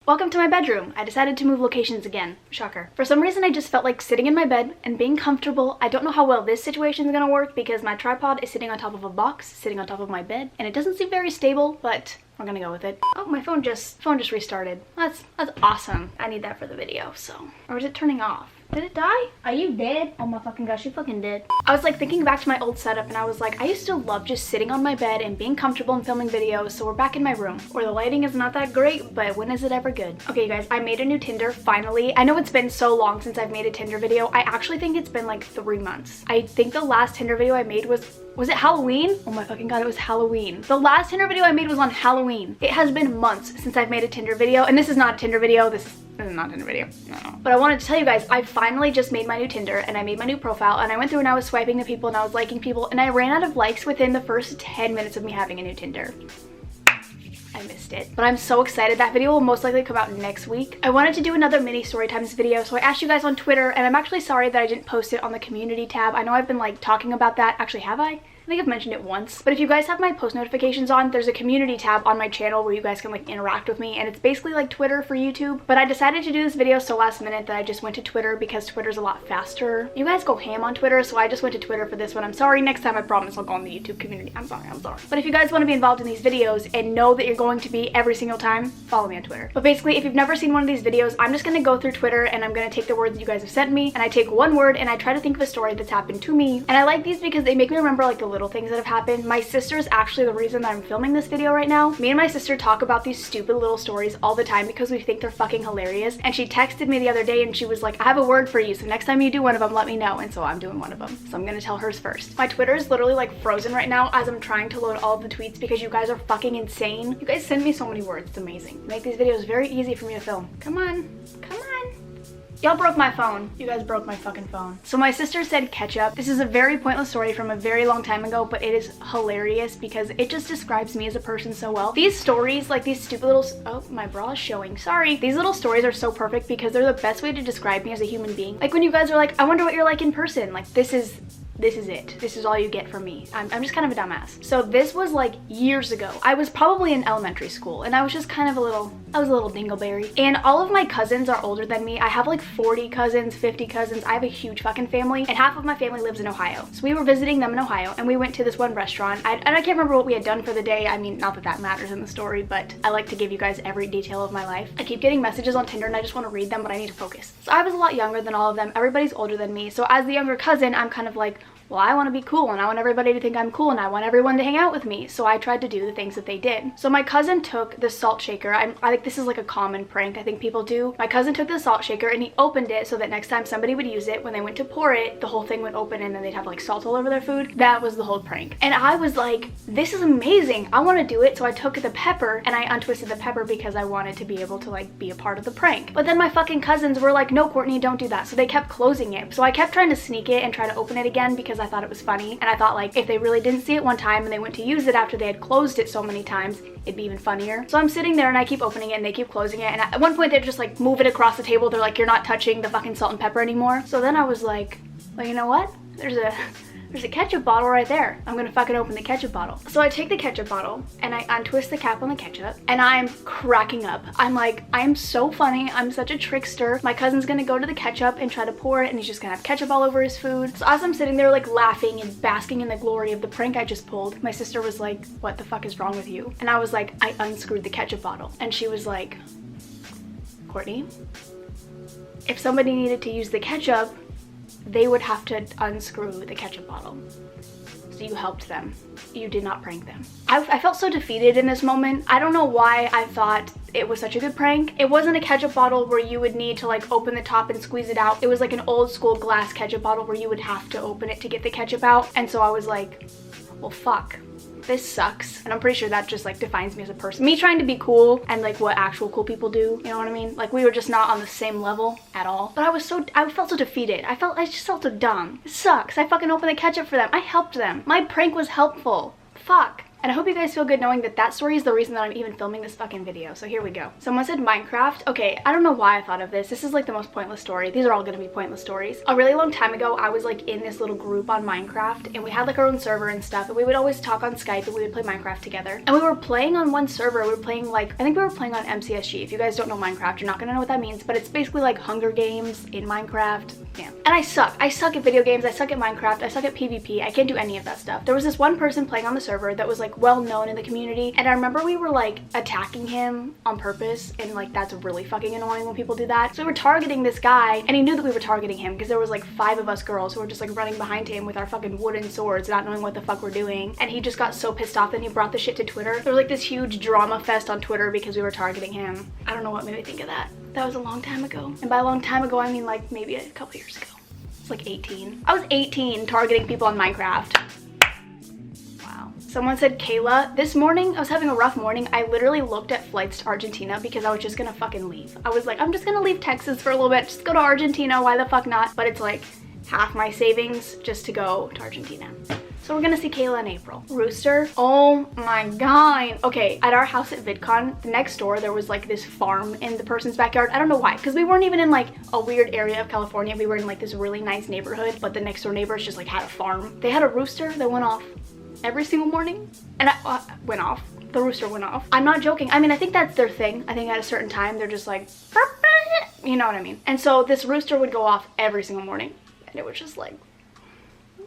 Welcome to my bedroom. I decided to move locations again. Shocker. For some reason I just felt like sitting in my bed and being comfortable. I don't know how well this situation is gonna work because my tripod is sitting on top of a box, sitting on top of my bed, and it doesn't seem very stable, but we're gonna go with it. Oh, my phone just restarted. That's awesome. I need that for the video, so. Or is it turning off? Did it die? Are you dead? Oh my fucking gosh, you fucking dead. I was like thinking back to my old setup and I was like, I used to love just sitting on my bed and being comfortable and filming videos, so we're back in my room where the lighting is not that great, but when is it ever good? Okay, you guys, I made a new Tinder finally. I know it's been so long since I've made a Tinder video. I actually think it's been like 3 months. I think the last Tinder video I made was it Halloween? Oh my fucking god, it was Halloween. The last Tinder video I made was on Halloween. It has been months since I've made a Tinder video, and this is not a Tinder video. This is not a Tinder video. No. But I wanted to tell you guys, I finally just made my new Tinder and I made my new profile and I went through and I was swiping the people and I was liking people and I ran out of likes within the first 10 minutes of me having a new Tinder. I missed it, but I'm so excited. That video will most likely come out next week. I wanted to do another mini Storytimes video, so I asked you guys on Twitter, and I'm actually sorry that I didn't post it on the community tab. I know I've been like talking about that. Actually, have I? I think I've mentioned it once, but if you guys have my post notifications on, there's a community tab on my channel where you guys can like interact with me, and it's basically like Twitter for YouTube. But I decided to do this video so last minute that I just went to Twitter because Twitter's a lot faster. You guys go ham on Twitter, so I just went to Twitter for this one. I'm sorry. Next time I promise I'll go on the YouTube community. I'm sorry. But if you guys want to be involved in these videos and know that you're going to be every single time, follow me on Twitter. But basically, if you've never seen one of these videos, I'm just gonna go through Twitter and I'm gonna take the words that you guys have sent me and I take one word and I try to think of a story that's happened to me. And I like these because they make me remember like the little things that have happened. My sister is actually the reason that I'm filming this video right now. Me and my sister talk about these stupid little stories all the time because we think they're fucking hilarious. And she texted me the other day and she was like, I have a word for you, so next time you do one of them, let me know. And so I'm doing one of them. So I'm gonna tell hers first. My Twitter is literally like frozen right now as I'm trying to load all of the tweets because you guys are fucking insane. You guys send me so many words. It's amazing. You make these videos very easy for me to film. Come on. Come on. Y'all broke my phone. You guys broke my fucking phone. So my sister said ketchup. This is a very pointless story from a very long time ago, but it is hilarious because it just describes me as a person so well. These stories, like these stupid little, oh, my bra is showing, sorry. These little stories are so perfect because they're the best way to describe me as a human being. Like when you guys are like, I wonder what you're like in person. Like this is it. This is all you get from me. I'm just kind of a dumbass. So this was like years ago. I was probably in elementary school and I was just kind of I was a little dingleberry. And all of my cousins are older than me. I have like 40 cousins, 50 cousins. I have a huge fucking family and half of my family lives in Ohio. So we were visiting them in Ohio and we went to this one restaurant. And I can't remember what we had done for the day. I mean, not that that matters in the story, but I like to give you guys every detail of my life. I keep getting messages on Tinder and I just want to read them, but I need to focus. So I was a lot younger than all of them. Everybody's older than me. So as the younger cousin, I'm kind of like, well, I want to be cool and I want everybody to think I'm cool and I want everyone to hang out with me. So I tried to do the things that they did. So my cousin took the salt shaker. I think this is like a common prank I think people do. My cousin took the salt shaker and he opened it so that next time somebody would use it, when they went to pour it, the whole thing would open and then they'd have like salt all over their food. That was the whole prank. And I was like, this is amazing. I want to do it. So I took the pepper and I untwisted the pepper because I wanted to be able to like be a part of the prank. But then my fucking cousins were like, no, Courtney, don't do that. So they kept closing it. So I kept trying to sneak it and try to open it again because I thought it was funny. And I thought like if they really didn't see it one time and they went to use it after they had closed it so many times, it'd be even funnier. So I'm sitting there and I keep opening it and they keep closing it. And at one point they're just like move it across the table. They're like, you're not touching the fucking salt and pepper anymore. So then I was like, well, you know what? There's a ketchup bottle right there. I'm gonna fucking open the ketchup bottle. So I take the ketchup bottle and I untwist the cap on the ketchup and I'm cracking up. I'm like, I am so funny. I'm such a trickster. My cousin's gonna go to the ketchup and try to pour it and he's just gonna have ketchup all over his food. So as I'm sitting there like laughing and basking in the glory of the prank I just pulled, my sister was like, what the fuck is wrong with you? And I was like, I unscrewed the ketchup bottle. And she was like, Courtney, if somebody needed to use the ketchup, they would have to unscrew the ketchup bottle. So you helped them. You did not prank them. I felt so defeated in this moment. I don't know why I thought it was such a good prank. It wasn't a ketchup bottle where you would need to like open the top and squeeze it out. It was like an old school glass ketchup bottle where you would have to open it to get the ketchup out. And so I was like, well, fuck. This sucks. And I'm pretty sure that just like defines me as a person. Me trying to be cool and like what actual cool people do, you know what I mean? Like we were just not on the same level at all. But I felt so defeated. I just felt so dumb. It sucks. I fucking opened the ketchup for them. I helped them. My prank was helpful. Fuck. And I hope you guys feel good knowing that that story is the reason that I'm even filming this fucking video. So here we go. Someone said Minecraft. Okay, I don't know why I thought of this. This is like the most pointless story. These are all gonna be pointless stories. A really long time ago, I was like in this little group on Minecraft, and we had like our own server and stuff, and we would always talk on Skype, and we would play Minecraft together. And we were playing on one server. We were playing like, I think we were playing on MCSG. If you guys don't know Minecraft, you're not gonna know what that means, but it's basically like Hunger Games in Minecraft. Yeah. And I suck. I suck at video games. I suck at Minecraft. I suck at PvP. I can't do any of that stuff. There was this one person playing on the server that was like well known in the community, and I remember we were like attacking him on purpose, and like that's really fucking annoying when people do that. So we were targeting this guy, and he knew that we were targeting him because there was like 5 of us girls who were just like running behind him with our fucking wooden swords, not knowing what the fuck we're doing. And he just got so pissed off that he brought the shit to Twitter. There was like this huge drama fest on Twitter because we were targeting him. I don't know what made me think of that. That was a long time ago. And by a long time ago, I mean like maybe a couple years ago. It's like 18. I was 18 targeting people on Minecraft. Someone said Kayla. This morning, I was having a rough morning. I literally looked at flights to Argentina because I was just gonna fucking leave. I was like, I'm just gonna leave Texas for a little bit, just go to Argentina, why the fuck not? But it's like half my savings just to go to Argentina. So we're gonna see Kayla in April. Rooster, oh my god. Okay, at our house at VidCon, next door, there was like this farm in the person's backyard. I don't know why, because we weren't even in like a weird area of California. We were in like this really nice neighborhood, but the next door neighbors just like had a farm. They had a rooster that went off every single morning, and went off. The rooster went off. I'm not joking. I mean, I think that's their thing. I think at a certain time, they're just like, you know what I mean? And so this rooster would go off every single morning, and it was just like,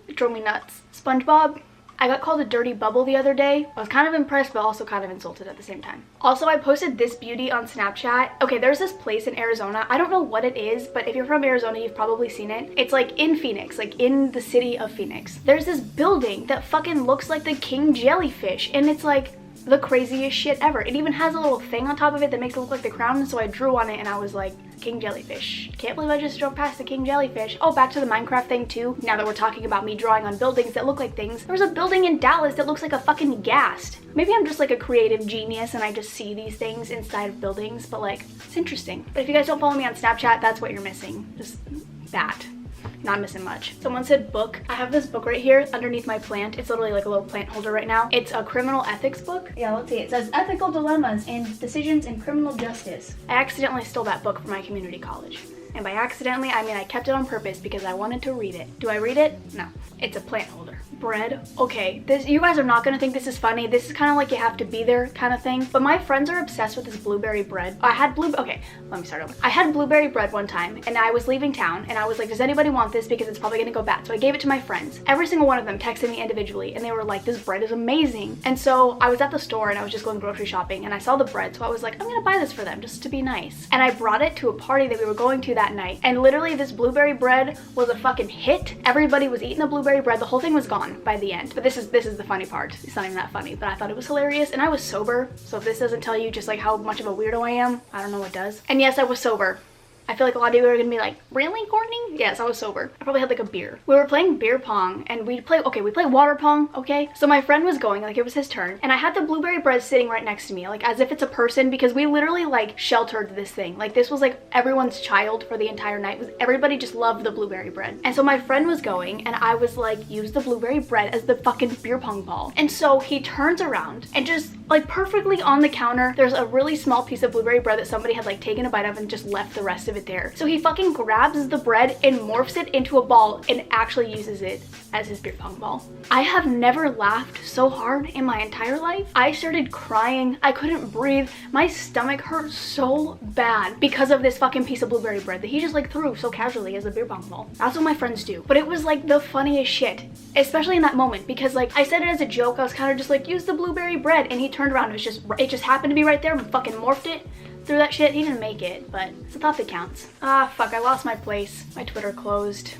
it drove me nuts. SpongeBob, I got called a dirty bubble the other day. I was kind of impressed, but also kind of insulted at the same time. Also, I posted this beauty on Snapchat. Okay, there's this place in Arizona. I don't know what it is, but if you're from Arizona, you've probably seen it. It's like in Phoenix, like in the city of Phoenix. There's this building that fucking looks like the king jellyfish, and it's like the craziest shit ever. It even has a little thing on top of it that makes it look like the crown, and so I drew on it, and I was like, king jellyfish. Can't believe I just drove past the king jellyfish. Oh, back to the Minecraft thing too. Now that we're talking about me drawing on buildings that look like things, there's a building in Dallas that looks like a fucking ghast. Maybe I'm just like a creative genius and I just see these things inside of buildings, but like, it's interesting. But if you guys don't follow me on Snapchat, that's what you're missing. Just that. Not missing much. Someone said book. I have this book right here underneath my plant. It's literally like a little plant holder right now. It's a criminal ethics book. Yeah, let's see. It says Ethical Dilemmas and Decisions in Criminal Justice. I accidentally stole that book from my community college. And by accidentally, I mean I kept it on purpose because I wanted to read it. Do I read it? No. It's a plant holder. Bread. Okay, this, you guys are not gonna think this is funny. This is kind of like you have to be there kind of thing. But my friends are obsessed with this blueberry bread. Okay, let me start over. I had blueberry bread one time and I was leaving town and I was like, does anybody want this? Because it's probably gonna go bad. So I gave it to my friends. Every single one of them texted me individually and they were like, this bread is amazing. And so I was at the store and I was just going grocery shopping and I saw the bread. So I was like, I'm gonna buy this for them just to be nice. And I brought it to a party that we were going to that night. And literally this blueberry bread was a fucking hit. Everybody was eating the blueberry bread. The whole thing was gone by the end. But this is the funny part. It's not even that funny, but I thought it was hilarious and I was sober. So if this doesn't tell you just like how much of a weirdo I am, I don't know what does. And yes, I was sober. I feel like a lot of you are gonna be like, really, Courtney? Yes, I was sober. I probably had like a beer. We were playing beer pong and we play water pong, okay? So my friend was going, like it was his turn, and I had the blueberry bread sitting right next to me, like as if it's a person, because we literally like sheltered this thing. Like this was like everyone's child for the entire night. Everybody just loved the blueberry bread. And so my friend was going and I was like, use the blueberry bread as the fucking beer pong ball. And so he turns around and just like perfectly on the counter, there's a really small piece of blueberry bread that somebody had like taken a bite of and just left the rest of it there. So he fucking grabs the bread and morphs it into a ball and actually uses it as his beer pong ball. I have never laughed so hard in my entire life. I started crying. I couldn't breathe. My stomach hurt so bad because of this fucking piece of blueberry bread that he just like threw so casually as a beer pong ball. That's what my friends do. But it was like the funniest shit, especially in that moment, because like I said it as a joke. I was kind of just like, use the blueberry bread, and he turned around. It just happened to be right there and fucking morphed it through that shit. He didn't make it, but it's a thought that counts. Ah, fuck, I lost my place. My Twitter closed.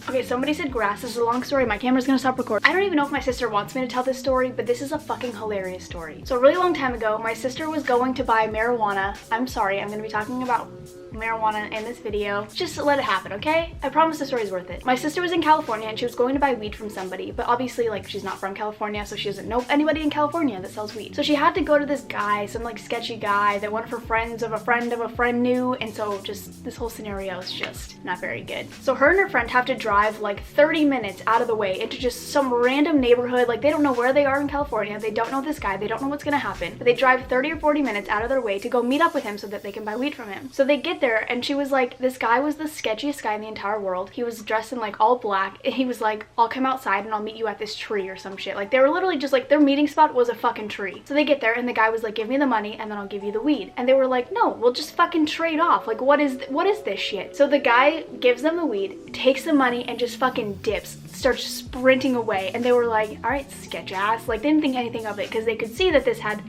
Okay, somebody said grass. This is a long story. My camera's gonna stop recording. I don't even know if my sister wants me to tell this story, but this is a fucking hilarious story. So a really long time ago, my sister was going to buy marijuana. I'm sorry, I'm gonna be talking about marijuana in this video. Just let it happen, okay? I promise the story's worth it. My sister was in California and she was going to buy weed from somebody, but obviously like she's not from California, so she doesn't know anybody in California that sells weed. So she had to go to this guy, some like sketchy guy that one of her friends of a friend knew, and so just this whole scenario is just not very good. So her and her friend have to drive drive like 30 minutes out of the way into just some random neighborhood. Like, they don't know where they are in California, they don't know this guy, they don't know what's gonna happen, but they drive 30 or 40 minutes out of their way to go meet up with him so that they can buy weed from him. So they get there, and she was like, this guy was the sketchiest guy in the entire world. He was dressed in like all black, and he was like, I'll come outside and I'll meet you at this tree or some shit. Like, they were literally just like, their meeting spot was a fucking tree. So they get there, and the guy was like, give me the money and then I'll give you the weed. And they were like, no, we'll just fucking trade off. Like, what is this shit? So the guy gives them the weed, takes the money, and just fucking dips, starts sprinting away. And they were like, all right, sketch ass. Like, they didn't think anything of it because they could see that this had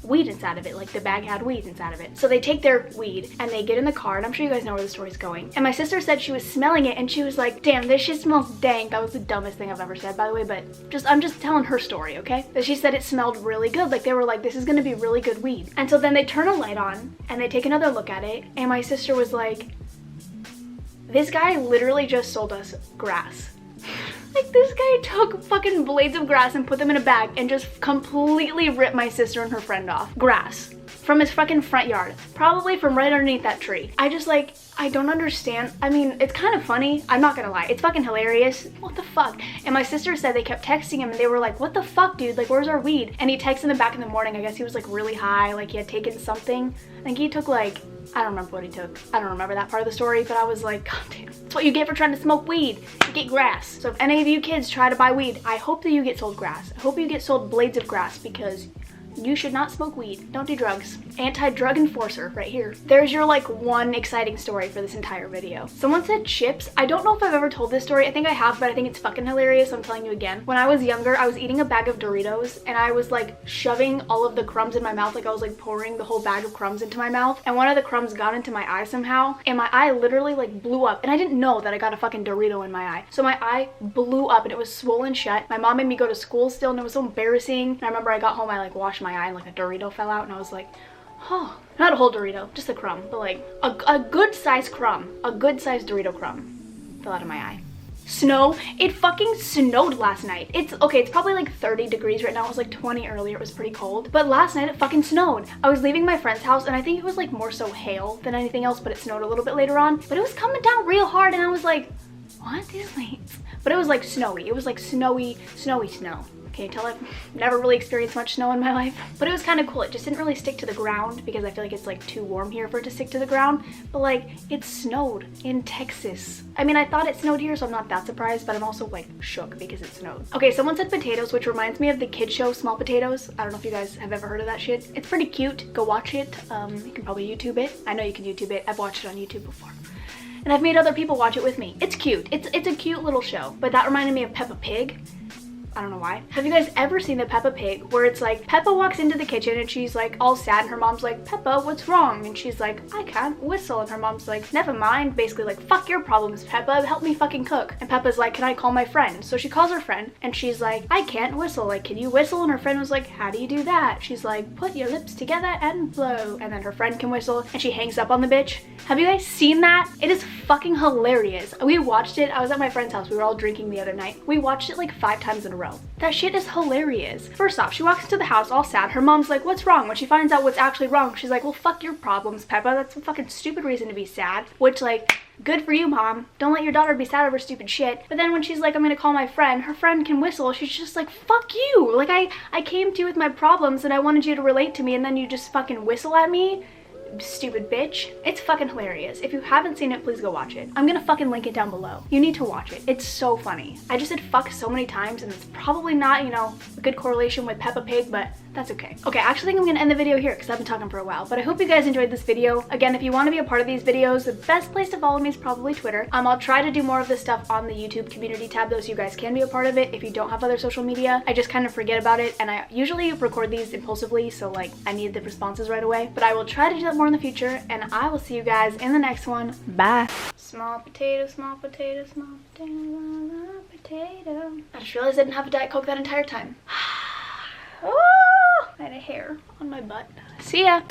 weed inside of it, like the bag had weed inside of it. So they take their weed and they get in the car, and I'm sure you guys know where the story's going. And my sister said she was smelling it and she was like, damn, this shit smells dank. That was the dumbest thing I've ever said, by the way, but I'm just telling her story, okay? But she said it smelled really good. Like, they were like, this is gonna be really good weed. And so then they turn a light on and they take another look at it, and my sister was like, this guy literally just sold us grass. Like, this guy took fucking blades of grass and put them in a bag and just completely ripped my sister and her friend off. Grass. From his fucking front yard. Probably from right underneath that tree. I just, like, I don't understand. I mean, it's kind of funny. I'm not gonna lie. It's fucking hilarious. What the fuck? And my sister said they kept texting him and they were like, what the fuck, dude? Like, where's our weed? And he texted them back in the morning. I guess he was, like, really high. Like, he had taken something. I think he took, like, I don't remember what he took. I don't remember that part of the story, but I was like, god damn. That's what you get for trying to smoke weed. You get grass. So if any of you kids try to buy weed, I hope that you get sold grass. I hope you get sold blades of grass, because you should not smoke weed. Don't do drugs. Anti-drug enforcer right here. There's your like one exciting story for this entire video. Someone said chips. I don't know if I've ever told this story. I think I have, but I think it's fucking hilarious, so I'm telling you again. When I was younger, I was eating a bag of Doritos and I was like shoving all of the crumbs in my mouth. Like, I was like pouring the whole bag of crumbs into my mouth, and one of the crumbs got into my eye somehow, and my eye literally like blew up, and I didn't know that I got a fucking Dorito in my eye. So my eye blew up and it was swollen shut. My mom made me go to school still, and it was so embarrassing. And I remember I got home, I like washed my eye and like a Dorito fell out, and I was like, oh, not a whole Dorito, just a crumb, but like a good sized crumb, a good sized Dorito crumb fell out of my eye. Snow. It fucking snowed last night. It's okay, it's probably like 30 degrees right now. It was like 20 earlier. It was pretty cold, but last night it fucking snowed. I was leaving my friend's house, and I think it was like more so hail than anything else, but it snowed a little bit later on. But it was coming down real hard, and I was like, what? These lanes? But it was like snowy. It was like snowy snow. Can you tell I've never really experienced much snow in my life? But it was kind of cool. It just didn't really stick to the ground because I feel like it's like too warm here for it to stick to the ground. But like, it snowed in Texas. I mean, I thought it snowed here, so I'm not that surprised, but I'm also like shook because it snowed. Okay, someone said potatoes, which reminds me of the kid show Small Potatoes. I don't know if you guys have ever heard of that shit. It's pretty cute. Go watch it. You can probably YouTube it. I know you can YouTube it. I've watched it on YouTube before. And I've made other people watch it with me. It's cute. It's a cute little show. But that reminded me of Peppa Pig. I don't know why. Have you guys ever seen the Peppa Pig where it's like Peppa walks into the kitchen and she's like all sad, and her mom's like, Peppa, what's wrong? And she's like, I can't whistle. And her mom's like, never mind. Basically like, fuck your problems, Peppa, help me fucking cook. And Peppa's like, can I call my friend? So she calls her friend and she's like, I can't whistle. Like, can you whistle? And her friend was like, how do you do that? She's like, put your lips together and blow. And then her friend can whistle and she hangs up on the bitch. Have you guys seen that? It is fucking hilarious. We watched it. I was at my friend's house. We were all drinking the other night. We watched it like 5 times in a row. That shit is hilarious. First off, she walks into the house all sad. Her mom's like, what's wrong? When she finds out what's actually wrong, she's like, well, fuck your problems, Peppa. That's a fucking stupid reason to be sad. Which, like, good for you, mom. Don't let your daughter be sad over stupid shit. But then when she's like, I'm gonna call my friend, her friend can whistle. She's just like, fuck you. Like, I came to you with my problems and I wanted you to relate to me, and then you just fucking whistle at me? Stupid bitch. It's fucking hilarious. If you haven't seen it, please go watch it. I'm gonna fucking link it down below. You need to watch it. It's so funny. I just said fuck so many times, and it's probably not, you know, a good correlation with Peppa Pig, but that's okay. Okay, I actually think I'm gonna end the video here because I've been talking for a while, but I hope you guys enjoyed this video. Again, if you want to be a part of these videos, the best place to follow me is probably Twitter. I'll try to do more of this stuff on the YouTube community tab though, so you guys can be a part of it if you don't have other social media. I just kind of forget about it, and I usually record these impulsively, so like I need the responses right away. But I will try to do that more in the future, and I will see you guys in the next one. Bye. Small potato, small potato, small potato, small potato. I just realized I didn't have a Diet Coke that entire time. Oh, I had a hair on my butt. See ya.